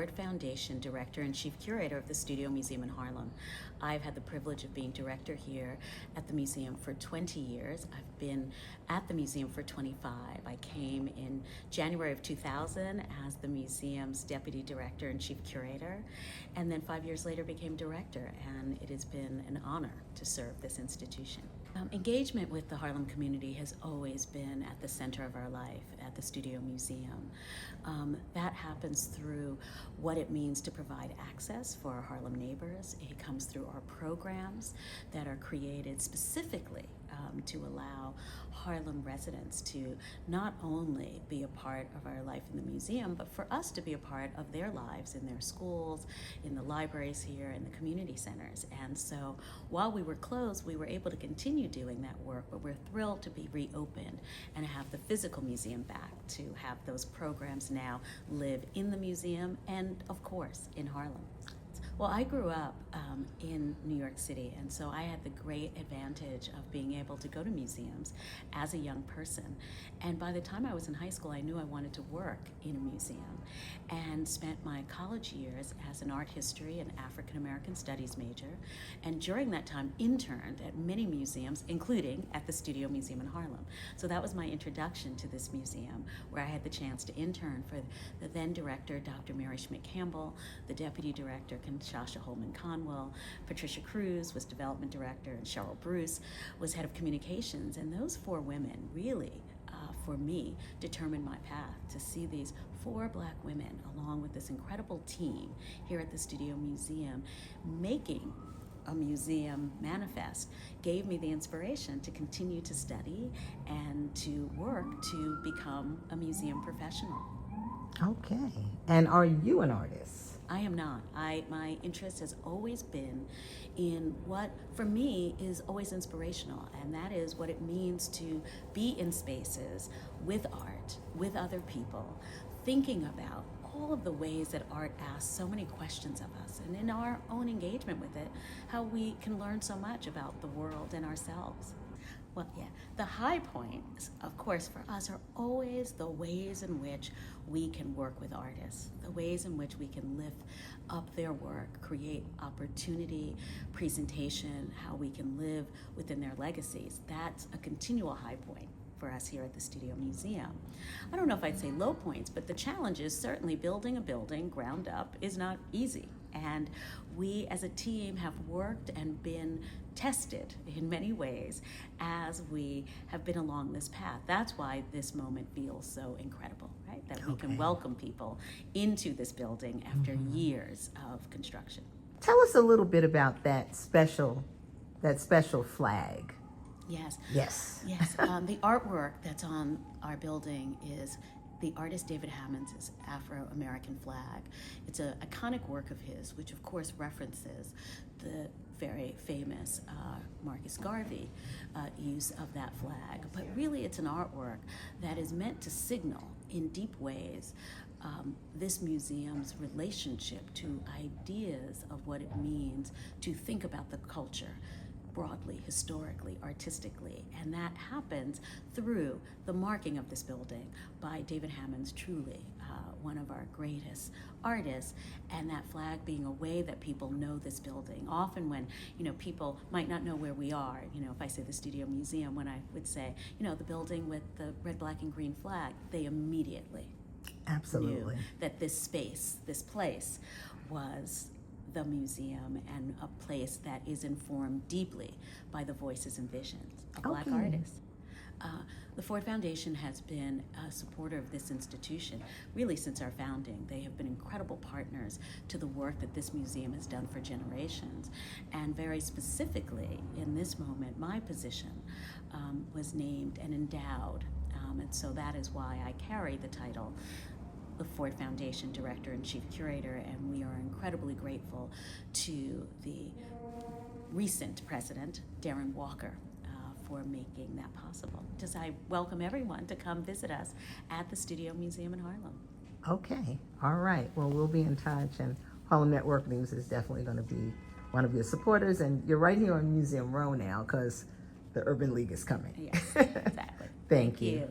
Ford Foundation Director and Chief Curator of the Studio Museum in Harlem. I've had the privilege of being director here at the museum for 20 years. I've been at the museum for 25. I came in January of 2000 as the museum's Deputy Director and Chief Curator, and then 5 years later became director, and it has been an honor to serve this institution. Engagement with the Harlem community has always been at the center of our life at the Studio Museum. That happens through what it means to provide access for our Harlem neighbors. It comes through our programs that are created specifically to allow Harlem residents to not only be a part of our life in the museum, but for us to be a part of their lives in their schools, in the libraries here, in the community centers. And so while we were closed, we were able to continue doing that work, but we're thrilled to be reopened and have the physical museum back, to have those programs now live in the museum and, of course, in Harlem. Well, I grew up in New York City, and so I had the great advantage of being able to go to museums as a young person. And by the time I was in high school, I knew I wanted to work in a museum, and spent my college years as an art history and African American studies major, and during that time interned at many museums, including at the Studio Museum in Harlem. So that was my introduction to this museum, where I had the chance to intern for the then director, Dr. Mary Schmidt-Campbell, the deputy director, Shasha Holman-Conwell, Patricia Cruz was development director, and Cheryl Bruce was head of communications. And those four women really, for me, determined my path to see these four Black women along with this incredible team here at the Studio Museum making a museum manifest, gave me the inspiration to continue to study and to work to become a museum professional. Okay. And are you an artist? I am not. My interest has always been in what, for me, is always inspirational, and that is what it means to be in spaces with art, with other people, thinking about all of the ways that art asks so many questions of us, and in our own engagement with it, how we can learn so much about the world and ourselves. Well, yeah, the high points, of course, for us are always the ways in which we can work with artists, the ways in which we can lift up their work, create opportunity, presentation, how we can live within their legacies. That's a continual high point for us here at the Studio Museum. I don't know if I'd say low points, but the challenge is certainly building a building ground up is not easy. And we as a team have worked and been tested in many ways as we have been along this path. That's why this moment feels so incredible, right? That we can welcome people into this building after years of construction. Tell us a little bit about that special flag. Yes. Yes. Yes. The artwork that's on our building is the artist David Hammond's Afro-American flag. It's an iconic work of his, which of course references the very famous Marcus Garvey use of that flag. But really it's an artwork that is meant to signal in deep ways this museum's relationship to ideas of what it means to think about the culture broadly, historically, artistically, and that happens through the marking of this building by David Hammond's truly one of our greatest artists, and that flag being a way that people know this building. Often when, people might not know where we are, if I say the Studio Museum, when I would say, the building with the red, black, and green flag, they immediately Absolutely knew that this space, this place was the museum and a place that is informed deeply by the voices and visions of Black artists. The Ford Foundation has been a supporter of this institution really since our founding. They have been incredible partners to the work that this museum has done for generations. And very specifically, in this moment, my position was named and endowed. And so that is why I carry the title the Ford Foundation Director and Chief Curator, and we are incredibly grateful to the recent president, Darren Walker, for making that possible. Just I welcome everyone to come visit us at the Studio Museum in Harlem. Okay, all right. Well, we'll be in touch, and Harlem Network News is definitely going to be one of your supporters, and you're right here on Museum Row now because the Urban League is coming. Yes, exactly. Thank you.